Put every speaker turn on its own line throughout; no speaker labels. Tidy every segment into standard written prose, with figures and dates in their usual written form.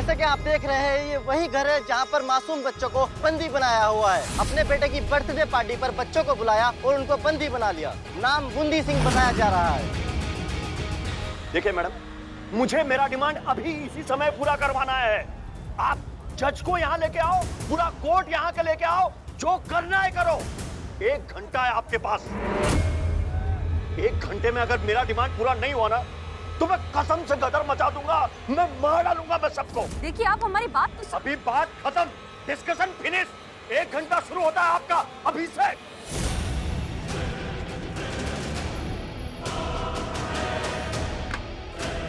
जैसे कि आप देख रहे हैं, ये वही घर है जहाँ पर मासूम बच्चों को बंदी बनाया हुआ है। अपने बेटे की बर्थडे पार्टी पर बच्चों को बुलाया और उनको बंदी बना लिया। नाम बूंदी सिंह बताया जा रहा है।
देखिए मैडम, मुझे मेरा डिमांड अभी इसी समय पूरा करवाना है। आप जज को यहाँ लेके आओ, पूरा कोर्ट यहाँ के लेके आओ, जो करना है करो। 1 घंटा है आपके पास। 1 घंटे में अगर मेरा डिमांड पूरा नहीं हुआ ना, तो मैं कसम से गदर मचा दूंगा, मैं मार डालूंगा मैं सबको।
देखिए आप हमारी बात तो
अभी बात खत्म, डिस्कशन फिनिश। 1 घंटा शुरू होता है आपका अभी से।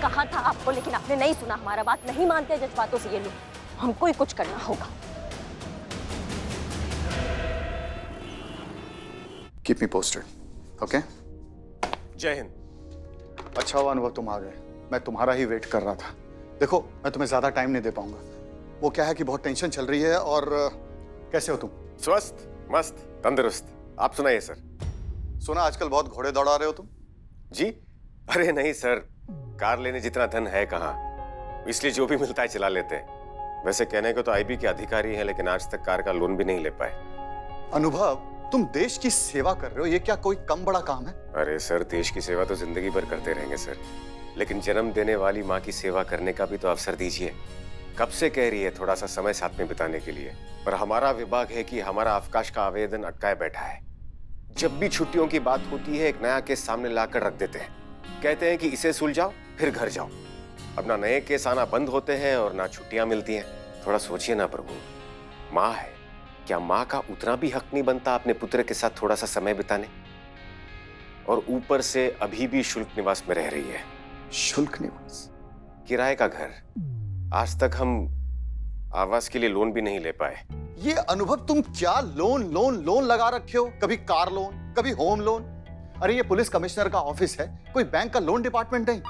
कहा था आपको, लेकिन आपने नहीं सुना हमारा। बात नहीं मानते जज्बातों से ये लोग। हमको ही कुछ करना होगा।
Keep me posted, okay?
जय हिंद।
अच्छा हुआ अनुभव तुम आ गए, मैं तुम्हारा ही वेट कर रहा था। देखो, मैं तुम्हें ज्यादा टाइम नहीं दे पाऊंगा। वो क्या है कि बहुत टेंशन चल रही है। और कैसे हो तुम?
स्वस्थ, मस्त, तंदुरुस्त। आप सुनाइए सर।
सुना आजकल बहुत घोड़े दौड़ा रहे हो तुम।
जी? अरे नहीं सर, कार लेने जितना धन है कहाँ, इसलिए जो भी मिलता है चला लेते हैं। वैसे कहने को तो आईबी के अधिकारी हैं, लेकिन आज तक कार का लोन भी नहीं ले पाए।
अनुभव, तुम देश की सेवा कर रहे हो, ये क्या कोई कम बड़ा काम है?
अरे सर, देश की सेवा तो जिंदगी भर करते रहेंगे सर, लेकिन जन्म देने वाली माँ की सेवा करने का भी तो अवसर दीजिए। कब से कह रही है थोड़ा सा समय साथ में बिताने के लिए, पर हमारा विभाग है कि हमारा अवकाश का आवेदन अटकाए बैठा है। जब भी छुट्टियों की बात होती है, एक नया केस सामने लाकर रख देते हैं। कहते हैं कि इसे सुलझाओ फिर घर जाओ। अपना नए केस आना बंद होते हैं और ना छुट्टियां मिलती हैं। थोड़ा सोचिए ना प्रभु, माँ है, क्या माँ का उतना भी हक नहीं बनता अपने पुत्र के साथ थोड़ा सा समय बिताने? और ऊपर से अभी भी शुल्क निवास में रह रही है।
शुल्क निवास?
किराए का घर। आज तक हम आवास के लिए लोन भी नहीं ले पाए।
ये अनुभव, तुम क्या लोन लोन लोन लगा रखे हो? कभी कार लोन, कभी होम लोन। अरे ये पुलिस कमिश्नर का ऑफिस है, कोई बैंक का लोन डिपार्टमेंट नहीं।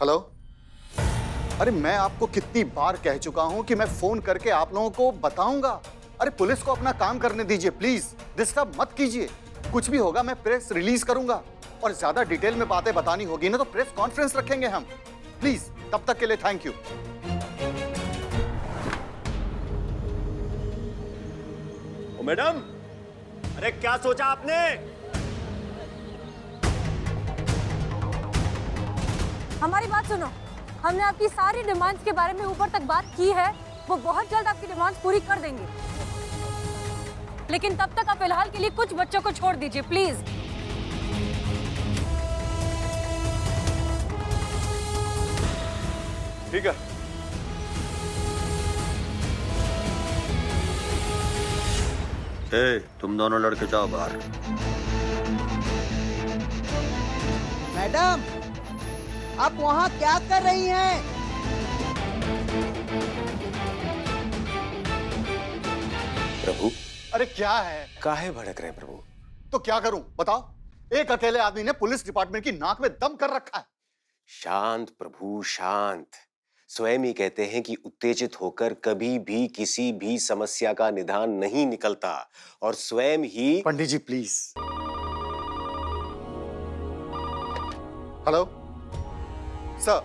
हेलो? अरे मैं आपको कितनी बार कह चुका हूं कि मैं फोन करके आप लोगों को बताऊंगा। अरे पुलिस को अपना काम करने दीजिए प्लीज, डिस्टर्ब मत कीजिए। कुछ भी होगा मैं प्रेस रिलीज करूंगा, और ज्यादा डिटेल में बातें बतानी होगी ना तो प्रेस कॉन्फ्रेंस रखेंगे हम। प्लीज, तब तक के लिए थैंक यू।
ओ मैडम, अरे क्या सोचा आपने?
हमारी बात सुनो। हमने आपकी सारी डिमांड्स के बारे में ऊपर तक बात की है। वो बहुत जल्द आपकी डिमांड्स पूरी कर देंगे, लेकिन तब तक आप फिलहाल के लिए कुछ बच्चों को छोड़ दीजिए प्लीज।
ठीक है।
तुम दोनों लड़के जाओ बाहर।
मैडम, आप वहाँ क्या कर रही हैं?
प्रभु,
अरे क्या है?
काहे भड़क रहे हैं प्रभु?
तो क्या करूं बताओ? एक अकेले आदमी ने पुलिस डिपार्टमेंट की नाक में दम कर रखा है।
शांत प्रभु, शांत। स्वयं ही कहते हैं कि उत्तेजित होकर कभी भी किसी भी समस्या का निदान नहीं निकलता, और स्वयं ही।
पंडित जी प्लीज। हेलो सर,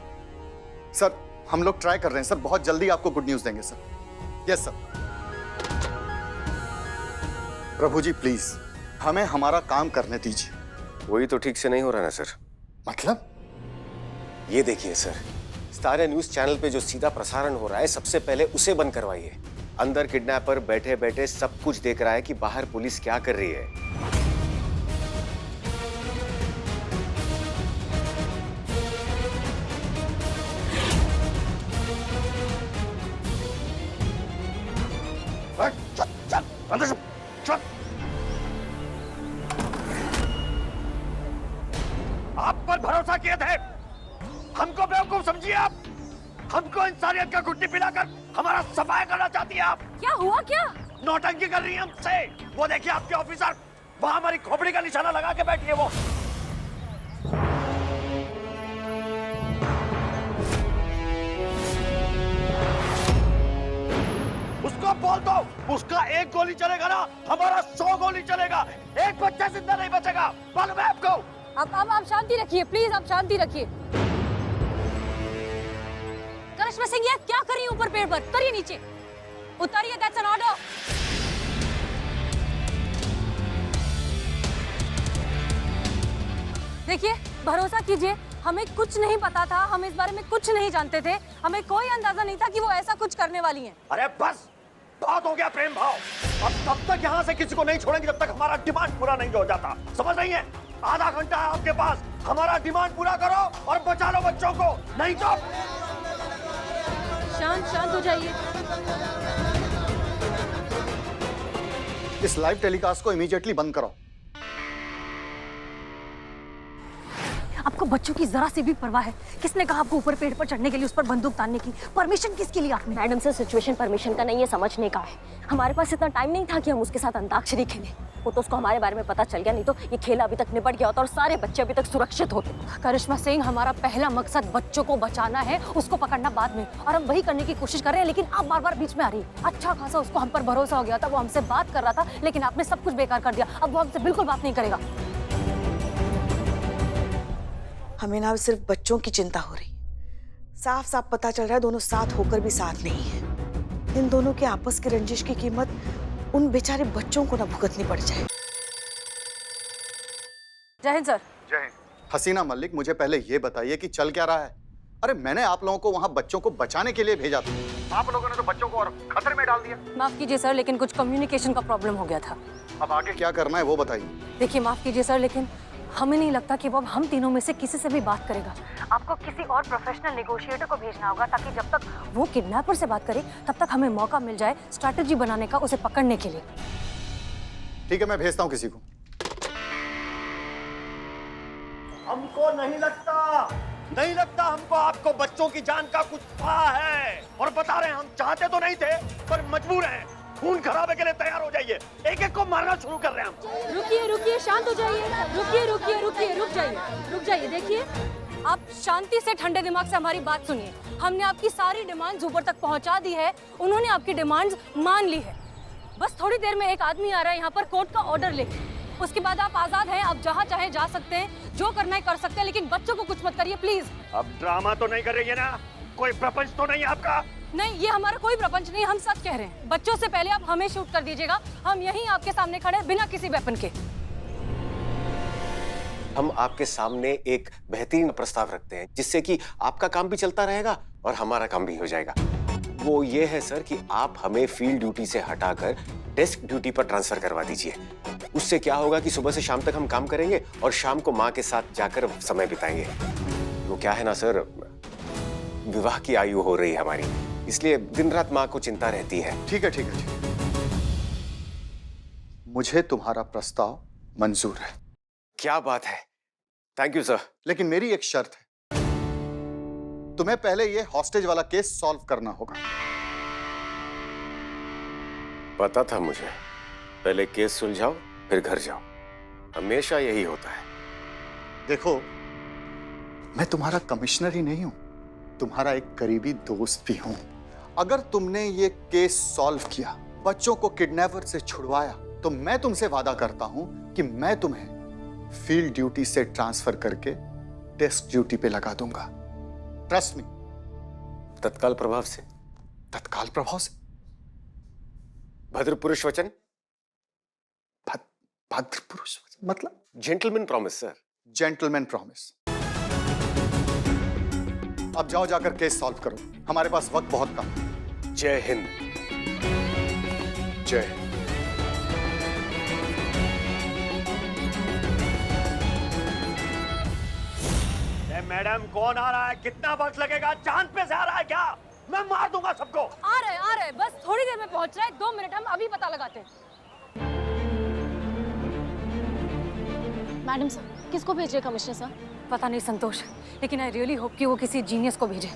सर हम लोग ट्राई कर रहे हैं सर, बहुत जल्दी आपको गुड न्यूज देंगे sir. Yes sir. Prabhu ji please, हमें हमारा काम करने दीजिए।
वही तो ठीक से नहीं हो रहा ना सर।
मतलब?
ये देखिए सर, स्टार न्यूज चैनल पे जो सीधा प्रसारण हो रहा है, सबसे पहले उसे बंद करवाइए। अंदर किडनैपर बैठे बैठे सब कुछ देख रहा है कि बाहर पुलिस क्या कर रही है।
अंदर चल। आप पर भरोसा किए थे, हमको बेवकूफ समझिए आप। हमको इंसानियत का घुट्टी पिलाकर हमारा सफाया करना चाहती है आप।
क्या हुआ? क्या
नौटंकी कर रही है हमसे? वो देखिए आपके ऑफिसर वहां हमारी खोपड़ी का निशाना लगा के बैठी है। वो उसको बोल दो, उसका एक गोली चलेगा ना, हमारा 100 गोली चलेगा। एक बच्चा जिंदा नहीं बचेगा, मालूम है आपको?
आप शांति रखिए प्लीज, आप शांति रखिए। करिश्मा सिंह, ये क्या कर रही है ऊपर पेड़ पर? उतरिए नीचे, उतरिए, दैट्स एन ऑर्डर। देखिए, भरोसा कीजिए, हमें कुछ नहीं पता था, हम इस बारे में कुछ नहीं जानते थे, हमें कोई अंदाजा नहीं था कि वो ऐसा कुछ करने वाली हैं।
अरे बस, बहुत हो गया प्रेम भाव। अब तब तक यहाँ से किसी को नहीं छोड़ेंगे जब तक हमारा डिमांड पूरा नहीं हो जाता। समझ रही है? आधा घंटा है आपके पास, हमारा डिमांड पूरा करो और बचा लो बच्चों को, नहीं तो।
शांत हो जाइए।
इस लाइव टेलीकास्ट को इमीडिएटली बंद करो।
आपको बच्चों की जरा सी भी परवाह है? किसने कहा आपको ऊपर पेड़ पर चढ़ने के लिए, उस पर बंदूक तानने की? परमिशन किसके लिए आपने?
मैडम सर, सिचुएशन परमिशन का नहीं है, समझने का है। हमारे पास इतना टाइम नहीं था कि हम उसके साथ अंताक्षरी खेलें। वो तो उसको हमारे बारे में पता चल गया, नहीं तो ये खेल अभी तक निपट गया होता और सारे बच्चे अभी तक सुरक्षित होते।
करिश्मा सिंह, हमारा पहला मकसद बच्चों को बचाना है, उसको पकड़ना बाद में, और हम वही करने की कोशिश कर रहे हैं, लेकिन आप बार बार बीच में आ रही है। अच्छा खासा उसको हम पर भरोसा हो गया था, वो हमसे बात कर रहा था, लेकिन आपने सब कुछ बेकार कर दिया। अब वो हमसे बिल्कुल बात नहीं करेगा।
हमें ना सिर्फ बच्चों की चिंता हो रही, साफ साफ पता चल रहा है दोनों साथ होकर भी साथ नहीं है। इन दोनों के आपस की रंजिश की कीमत उन बेचारे बच्चों को ना भुगतनी पड़ जाए।
जय हिंद सर।
जय हिंद। हसीना मलिक, मुझे पहले ये बताइए कि चल क्या रहा है? अरे मैंने आप लोगों को वहाँ बच्चों को बचाने के लिए भेजा था, आप लोगों ने तो बच्चों को और खतरे में डाल दिया।
माफ कीजिए सर, लेकिन कुछ कम्युनिकेशन का प्रॉब्लम हो गया था।
अब आगे क्या करना है वो बताइए।
देखिए, माफ कीजिए सर, लेकिन हमें नहीं लगता कि वो अब हम तीनों में से किसी से भी बात करेगा। आपको किसी और प्रोफेशनल नेगोशिएटर को भेजना होगा, ताकि जब तक वो किडनैपर से बात करे तब तक हमें मौका मिल जाए स्ट्रैटेजी बनाने का, उसे पकड़ने के लिए।
ठीक है, मैं भेजता हूँ किसी को।
हमको नहीं लगता हमको आपको बच्चों की जान का कुछ पता है। और बता रहे हैं, हम चाहते तो नहीं थे पर मजबूर हैं। खून खराबे के लिए तैयार हो जाइए, एक एक को मारना शुरू कर रहे हैं हम।
रुकिए, शांत हो जाइए। रुक जाइए। देखिए, आप शांति से ठंडे दिमाग से हमारी बात सुनिए। हमने आपकी सारी डिमांड्स ऊपर तक पहुंचा दी है, उन्होंने आपकी डिमांड्स मान ली है। बस थोड़ी देर में एक आदमी आ रहा है यहाँ पर कोर्ट का ऑर्डर लेके, उसके बाद आप आजाद हैं, आप जहाँ चाहे जा सकते हैं, जो करना है कर सकते हैं, लेकिन बच्चों को कुछ मत करिए प्लीज।
अब ड्रामा तो नहीं कर रही है ना? कोई प्रपंच तो नहीं आपका?
नहीं, ये हमारा कोई प्रपंच नहीं, हम सच कह रहे हैं। बच्चों से पहले आप हमें शूट कर दीजिएगा, हम यहीं आपके सामने खड़े हैं बिना किसी वेपन के।
हम आपके सामने एक बेहतरीन प्रस्ताव रखते हैं, जिससे कि आपका काम भी चलता रहेगा और हमारा काम भी हो जाएगा। वो ये है सर कि आप हमें फील्ड ड्यूटी से हटाकर डेस्क ड्यूटी पर ट्रांसफर करवा दीजिए। उससे क्या होगा कि सुबह से शाम तक हम काम करेंगे और शाम को माँ के साथ जाकर समय बिताएंगे। वो क्या है ना सर, विवाह की आयु हो रही है हमारी, इसलिए दिन रात माँ को चिंता रहती है।
ठीक है। मुझे तुम्हारा प्रस्ताव मंजूर है।
क्या बात है, थैंक यू सर।
लेकिन मेरी एक शर्त है, तुम्हें पहले ये हॉस्टेज वाला केस सॉल्व करना होगा।
पता था मुझे, पहले केस सुलझाओ फिर घर जाओ, हमेशा यही होता है।
देखो, मैं तुम्हारा कमिश्नर ही नहीं हूं, तुम्हारा एक करीबी दोस्त भी हूं। अगर तुमने ये केस सॉल्व किया, बच्चों को किडनैपर से छुड़वाया, तो मैं तुमसे वादा करता हूं कि मैं तुम्हें फील्ड ड्यूटी से ट्रांसफर करके डेस्क ड्यूटी पे लगा दूंगा। Trust me.
तत्काल प्रभाव से?
तत्काल प्रभाव से?
भद्र पुरुष वचन?
भद्र पुरुष वचन मतलब?
Gentleman promise sir.
Gentleman promise. अब जाओ, जाकर केस सॉल्व करो, हमारे पास वक्त बहुत कम है।
जय हिंद।
जय हिंद।
मैडम, कौन आ रहा है? कितना वक्त लगेगा? चांद पे से आ रहा है क्या? मैं मार दूंगा सबको।
आ रहे, बस थोड़ी देर में पहुंच रहा है, 2 मिनट, हम अभी पता लगाते हैं।
मैडम सर, किसको भेजे कमिश्नर सर?
पता नहीं संतोष, लेकिन आई रियली होप कि वो किसी जीनियस को भेजे।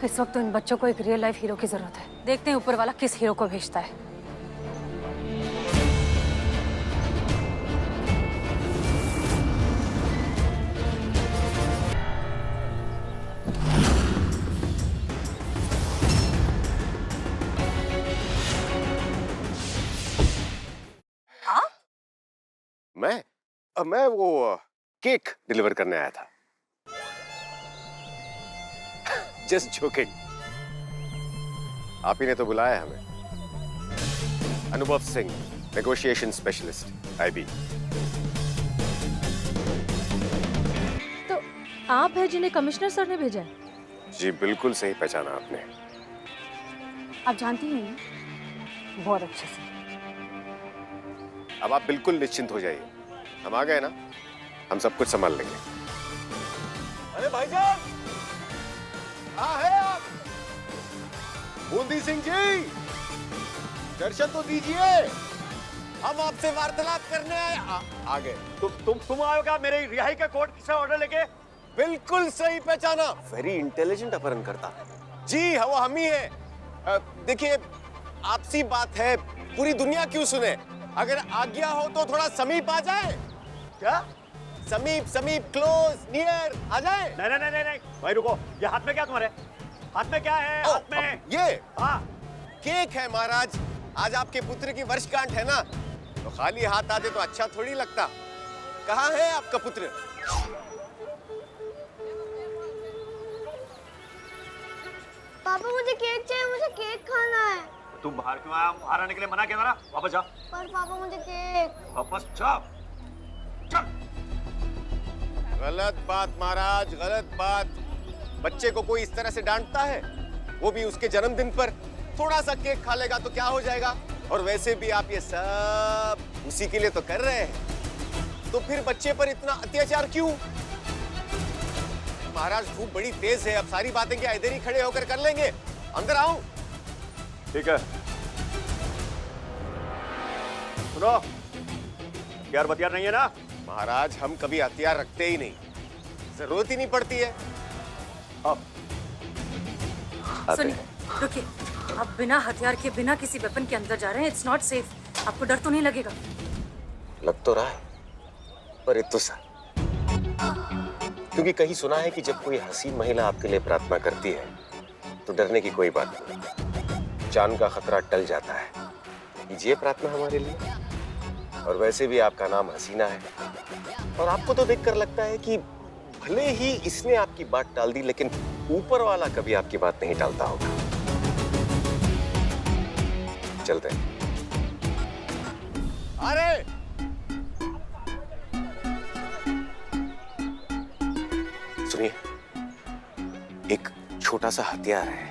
इस वक्त तो इन बच्चों को एक रियल लाइफ हीरो की जरूरत है। देखते हैं ऊपर वाला किस हीरो को भेजता है।
मैं वो केक डिलीवर करने आया था। Just joking. आप ही ने तो बुलाया है हमें। अनुभव सिंह, नेगोशिएशन स्पेशलिस्ट, आईबी।
तो आप हैं जिन्हें कमिश्नर सर ने भेजा है?
जी बिल्कुल सही पहचाना आपने।
आप जानती हैं ना?
बहुत अच्छे से।
अब आप बिल्कुल निश्चिंत हो जाइए, हम आ गए ना, हम सब कुछ संभाल लेंगे।
अरे भाईजान, कहाँ है आप? बूंदी सिंह जी, दर्शन तो दीजिए। हम आपसे वार्तालाप करने आए। आ गए। तुम आए हो क्या मेरे रिहाई का कोर्ट से ऑर्डर लेके?
बिल्कुल सही पहचाना। Very intelligent अपहरणकर्ता।
जी वो हम ही है। देखिए, आपसी बात है, पूरी दुनिया क्यों सुने? अगर आज्ञा हो तो थोड़ा समीप आ जाए।
क्या?
समीप समीप, क्लोज, नियर आ जाए।
नहीं भाई रुको, ये हाथ में क्या तुम्हारे? हाथ में क्या है? हाथ में
ये
हाँ
केक है महाराज। आज आपके पुत्र की वर्षगांठ है ना, तो खाली हाथ आते तो अच्छा थोड़ी लगता। कहाँ है आपका पुत्र?
पापा मुझे केक चाहिए, मुझे केक खाना है।
तुम बाहर क्यों आया? बाहर आने के लिए मना किया था ना, वापस जा।
पर पापा मुझे केक।
वापस जा, चल।
गलत बात महाराज, गलत बात। बच्चे को कोई इस तरह से डांटता है? वो भी उसके जन्मदिन पर। थोड़ा सा केक खा लेगा तो क्या हो जाएगा? और वैसे भी आप ये सब उसी के लिए तो कर रहे हैं, तो फिर बच्चे पर इतना अत्याचार क्यों? महाराज धूप बड़ी तेज है, अब सारी बातें क्या इधर ही खड़े होकर कर लेंगे? अंदर आओ।
ठीक है, सुनो, हथियार बतियार नहीं है ना?
महाराज हम कभी हथियार रखते ही नहीं, जरूरत ही नहीं पड़ती है।
अब
सुनिए, रुकिए। आप बिना हथियार के, बिना किसी वेपन के अंदर जा रहे हैं। It's not safe. आपको डर तो नहीं लगेगा?
लग तो रहा है, पर इतना सा, क्योंकि कहीं सुना है कि जब कोई हसीन महिला आपके लिए प्रार्थना करती है तो डरने की कोई बात नहीं, जान का खतरा टल जाता है। कीजिए प्रार्थना हमारे लिए। और वैसे भी आपका नाम हसीना है, और आपको तो देखकर लगता है कि भले ही इसने आपकी बात टाल दी, लेकिन ऊपर वाला कभी आपकी बात नहीं टालता होगा। चलते हैं।
अरे
सुनिए, एक छोटा सा हथियार है।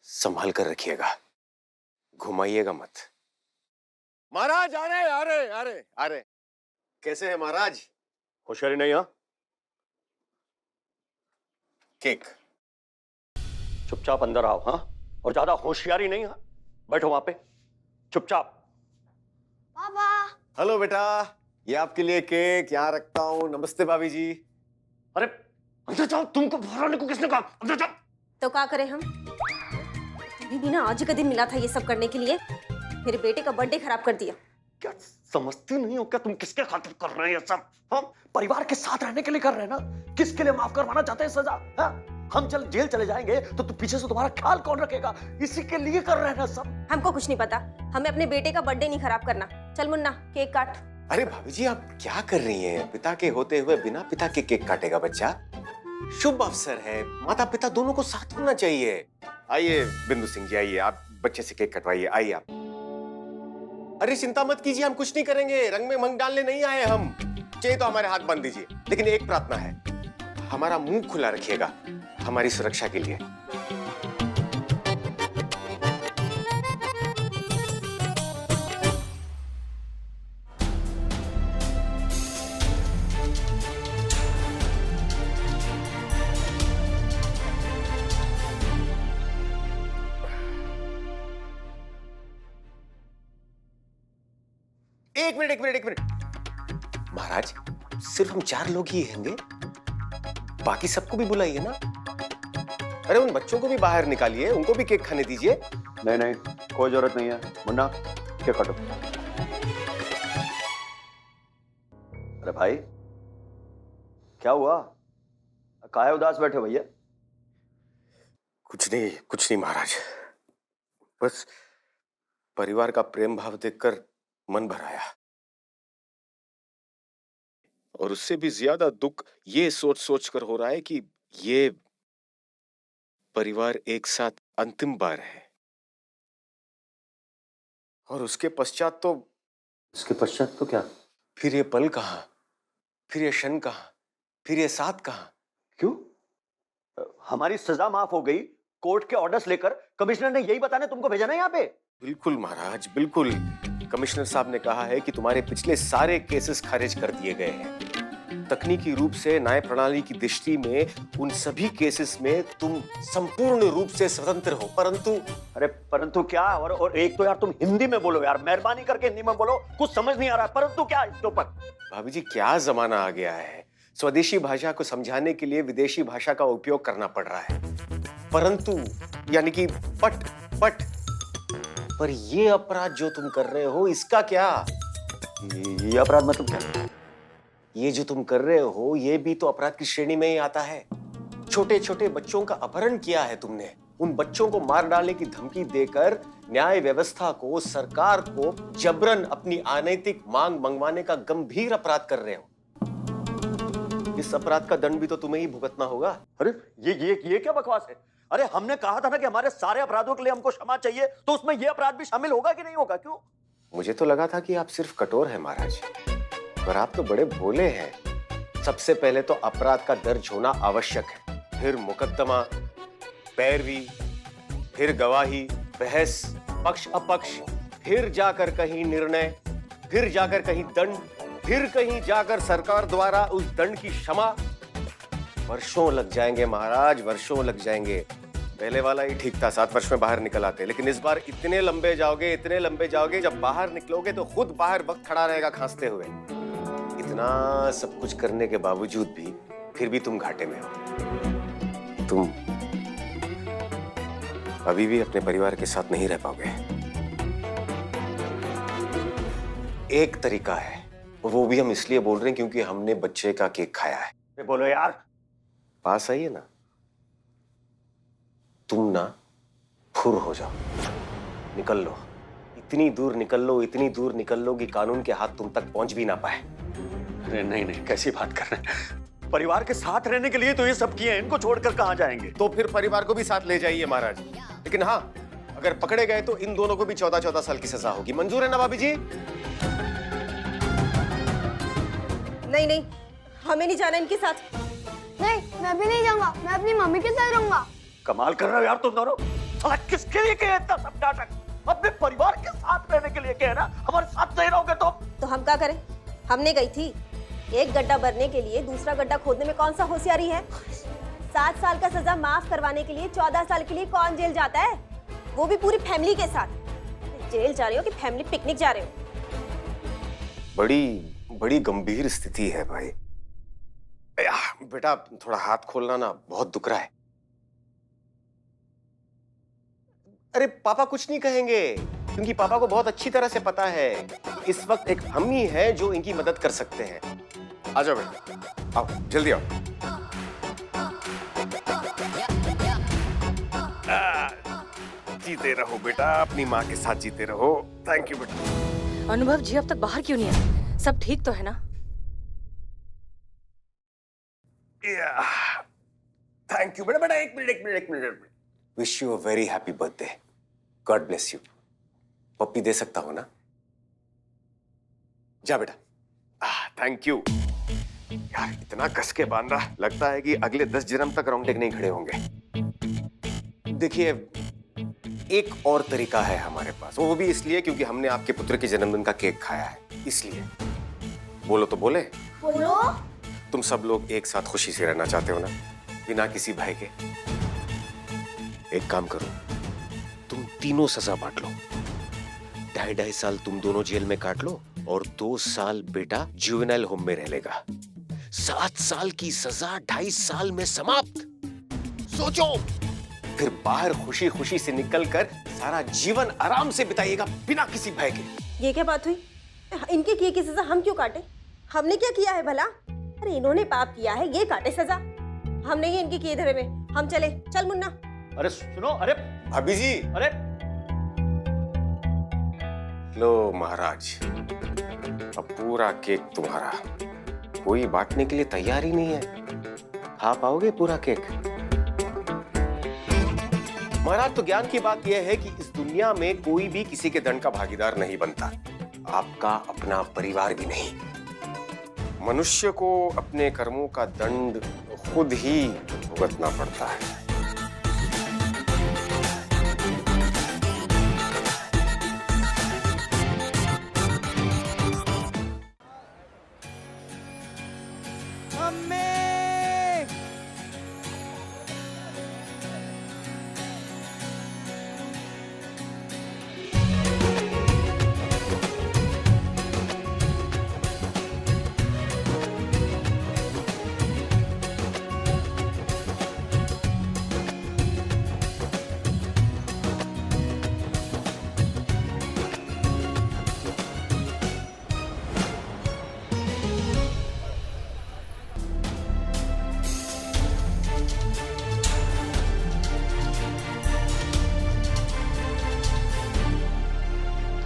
संभाल कर रखिएगा, घुमाइएगा मत।
महाराज, अरे अरे अरे अरे, कैसे है महाराज?
होशियारी नहीं है?
केक।
चुपचाप अंदर आओ। हाँ, और ज्यादा होशियारी नहीं है। बैठो वहां पे चुपचाप।
पापा
हेलो बेटा, ये आपके लिए केक यहाँ रखता हूँ। नमस्ते भाभी जी।
अरे अंदर जाओ, तुमको बाहर आने को किसने कहा? अंदर जाओ।
तो क्या करें हम? तुम्हें भी ना आज का दिन मिला था ये सब करने के लिए। मेरे बेटे का बर्थडे खराब कर दिया।
क्या समझती नहीं हो क्या तुम किसके खातिर कर रहे हैं ये सब? हम परिवार के साथ रहने के लिए कर रहे हैं ना। किसके लिए माफ करवाना चाहते हैं सजा? हम जेल चले जाएंगे तो पीछे से तुम्हारा ख्याल कौन रखेगा? इसी के लिए कर रहे हैं ना सब।
हमको कुछ नहीं पता, हमें अपने बेटे का बर्थडे नहीं खराब करना। चल मुन्ना, केक काट।
अरे भाभी जी, आप क्या कर रही हैं? पिता के होते हुए बिना पिता के केक काटेगा बच्चा? शुभ अवसर है, माता पिता दोनों को साथ होना चाहिए। आइए बिंदु सिंह जी, आइए, आप बच्चे से केक कटवाइए। आइए आप।
अरे चिंता मत कीजिए, हम कुछ नहीं करेंगे। रंग में मंग डालने नहीं आए हम। चाहिए तो हमारे हाथ बांध दीजिए, लेकिन एक प्रार्थना है, हमारा मुंह खुला रखिएगा हमारी सुरक्षा के लिए। एक मिनट।
महाराज, सिर्फ हम 4 लोग ही होंगे, बाकी सबको भी बुलाइए ना। अरे उन बच्चों को भी बाहर निकालिए, उनको भी केक खाने दीजिए।
नहीं, कोई जरूरत नहीं है। मुन्ना, केक काटो। अरे भाई, क्या हुआ? काहे उदास बैठे भैया?
कुछ नहीं महाराज, परिवार का प्रेम भाव देखकर मन भर आया, और उससे भी ज्यादा दुख ये सोच सोच कर हो रहा है कि ये परिवार एक साथ अंतिम बार है, और उसके पश्चात तो क्या? फिर ये पल कहाँ, फिर ये क्षण कहाँ, फिर ये साथ कहाँ?
क्यों? हमारी सजा माफ हो गई, कोर्ट के ऑर्डर्स लेकर कमिश्नर ने यही बताने तुमको भेजा ना यहाँ पे?
बिल्कुल महाराज, बिल्कुल। कमिश्नर साहब ने कहा है कि तुम्हारे पिछले सारे केसेस खारिज कर दिए गए हैं। तकनीकी रूप से न्याय प्रणाली की दृष्टि में उन सभी केसेस में तुम संपूर्ण रूप से स्वतंत्र हो, परंतु
अरे परंतु क्या? और एक तो यार तुम हिंदी में बोलो यार, मेहरबानी करके हिंदी में बोलो, कुछ समझ नहीं आ रहा है। परंतु क्या इसके ऊपर?
भाभी जी, क्या जमाना आ गया है, स्वदेशी भाषा को समझाने के लिए विदेशी भाषा का उपयोग करना पड़ रहा है। परंतु यानी कि पट पर ये अपराध जो तुम कर रहे हो, इसका क्या?
ये अपराध मतलब क्या?
ये जो तुम कर रहे हो, ये भी तो अपराध की श्रेणी में ही आता है। छोटे छोटे बच्चों का अपहरण किया है तुमने, उन बच्चों को मार डालने की धमकी देकर न्याय व्यवस्था को, सरकार को जबरन अपनी अनैतिक मांग मंगवाने का गंभीर अपराध कर रहे हो। इस अपराध का दंड भी तो तुम्हें ही भुगतना होगा।
अरे ये क्या बकवास है? अरे हमने कहा था ना कि हमारे सारे अपराधों के लिए हमको क्षमा चाहिए, तो उसमें ये अपराध भी शामिल होगा कि नहीं होगा? क्यों?
मुझे तो लगा था कि आप सिर्फ कठोर हैं महाराज, पर आप तो बड़े भोले हैं। सबसे पहले तो अपराध का दर्ज होना आवश्यक है, फिर मुकदमा, पैरवी, फिर गवाही, बहस, पक्ष अपक्ष, फिर जाकर कहीं निर्णय, फिर जाकर कहीं दंड, फिर कहीं जाकर सरकार द्वारा उस दंड की क्षमा। वर्षों लग जाएंगे महाराज, वर्षों लग जाएंगे। पहले वाला ही ठीक था, 7 वर्ष में बाहर निकल आते, लेकिन इस बार इतने लंबे जाओगे, जब बाहर निकलोगे तो खुद बाहर वक्त खड़ा रहेगा खांसते हुए। इतना सब कुछ करने के बावजूद भी फिर भी तुम घाटे में हो। तुम अभी भी अपने परिवार के साथ नहीं रह पाओगे। एक तरीका है, वो भी हम इसलिए बोल रहे हैं क्योंकि हमने बच्चे का केक खाया है।
बोलो यार,
पास आइए ना। तुम ना फुर हो जाओ, निकल लो, इतनी दूर निकल लो कि कानून के हाथ तुम तक पहुंच भी ना पाए।
अरे नहीं, कैसी बात कर रहे हैं? परिवार के साथ रहने के लिए तो ये सब किए हैं, इनको छोड़कर कहां जाएंगे?
तो फिर परिवार को भी साथ ले जाइए महाराज, लेकिन हाँ, अगर पकड़े गए तो इन दोनों को भी 14-14 साल की सजा होगी। मंजूर है ना भाभी जी?
नहीं, हमें नहीं जाना इनके साथ।
नहीं, मैं भी नहीं जाऊंगा, मैं अपनी मम्मी के साथ रहूंगा।
कमाल कर रहे हो यार तुम दोनों। साला किसके लिए कहे इतना सब नाटक? अपने परिवार के साथ रहने के लिए कहे ना, हमारे साथ नहीं रहोगे तो
हम क्या करें? हमने गई थी, एक गड्ढा भरने के लिए दूसरा गड्ढा खोदने में कौन सा होशियारी है? 7 साल का सजा माफ करवाने के लिए 14 साल के लिए कौन जेल जाता है? वो भी पूरी फैमिली के साथ। जेल जा रहे हो कि फैमिली पिकनिक जा रहे हो?
बड़ी गंभीर स्थिति है भाई। बेटा थोड़ा हाथ खोलना ना, बहुत दुख रहा है। अरे पापा कुछ नहीं कहेंगे, क्योंकि पापा को बहुत अच्छी तरह से पता है इस वक्त एक हम ही हैं जो इनकी मदद कर सकते हैं। आ जाओ बेटा, आओ जल्दी आओ। जीते रहो बेटा, अपनी माँ के साथ जीते रहो। थैंक यू बेटा।
अनुभव जी अब तक बाहर क्यों नहीं आए? सब ठीक तो है ना?
थैंक यू बेटा। एक मिनट। Wish you a very happy birthday. God bless you. पप्पी दे सकता हूं ना? जा बेटा। थैंक यू यार, इतना कस के बांधा, लगता है कि अगले 10 जन्म तक रोंगटे नहीं खड़े होंगे। देखिए, एक और तरीका है हमारे पास, वो भी इसलिए क्योंकि हमने आपके पुत्र के जन्मदिन का केक खाया है, इसलिए। बोलो तो बोले।
बोलो।
तुम सब लोग एक साथ खुशी से रहना चाहते हो ना, बिना किसी भय के? एक काम करो, तुम तीनों सजा बांट लो। 2.5 साल तुम दोनों जेल में काट लो और 2 साल बेटा जुवेनाइल होम में रह लेगा। 7 साल की सजा 2.5 साल में समाप्त। सोचो, फिर बाहर खुशी खुशी से निकलकर सारा जीवन आराम से बिताइएगा बिना किसी भय के।
ये क्या बात हुई? इनके किए की सजा हम क्यों काटे? हमने क्या किया है भला? अरे इन्होंने पाप किया है, ये काटे सजा। हम नहीं इनकी किए धरे में। हम चले। चल मुन्ना।
अरे सुनो, अरे
भाभी जी,
अरे
लो महाराज, अब पूरा केक तुम्हारा। कोई बांटने के लिए तैयार ही नहीं है। खा पाओगे पूरा केक? महाराज, तो ज्ञान की बात यह है कि इस दुनिया में कोई भी किसी के दंड का भागीदार नहीं बनता, आपका अपना परिवार भी नहीं। मनुष्य को अपने कर्मों का दंड खुद ही भुगतना पड़ता है।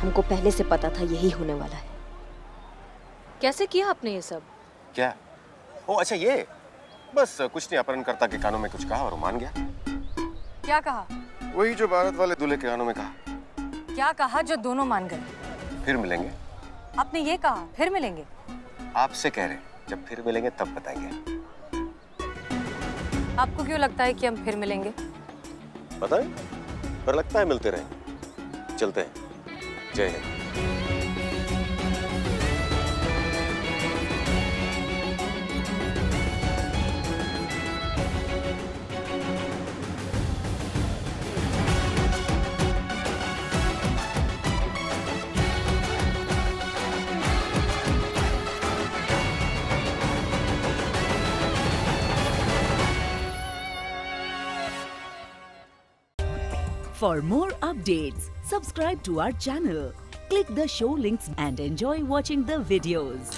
हमको पहले से पता था यही होने वाला है।
कैसे किया आपने ये सब?
क्या? ओ अच्छा, ये बस कुछ नहीं, अपहरणकर्ता के कानों में कुछ कहा और वो मान गया।
क्या कहा?
वही जो बारात वाले दूल्हे के कानों में कहा।
क्या कहा जो दोनों मान गए?
फिर मिलेंगे।
आपने ये कहा फिर मिलेंगे?
आपसे कह रहे, जब फिर मिलेंगे तब बताएंगे।
आपको क्यों लगता है कि हम फिर मिलेंगे?
पता नहीं, पर लगता है मिलते रहें। चलते हैं। जय Hind.
For more updates, subscribe to our channel, click the show links and enjoy watching the videos.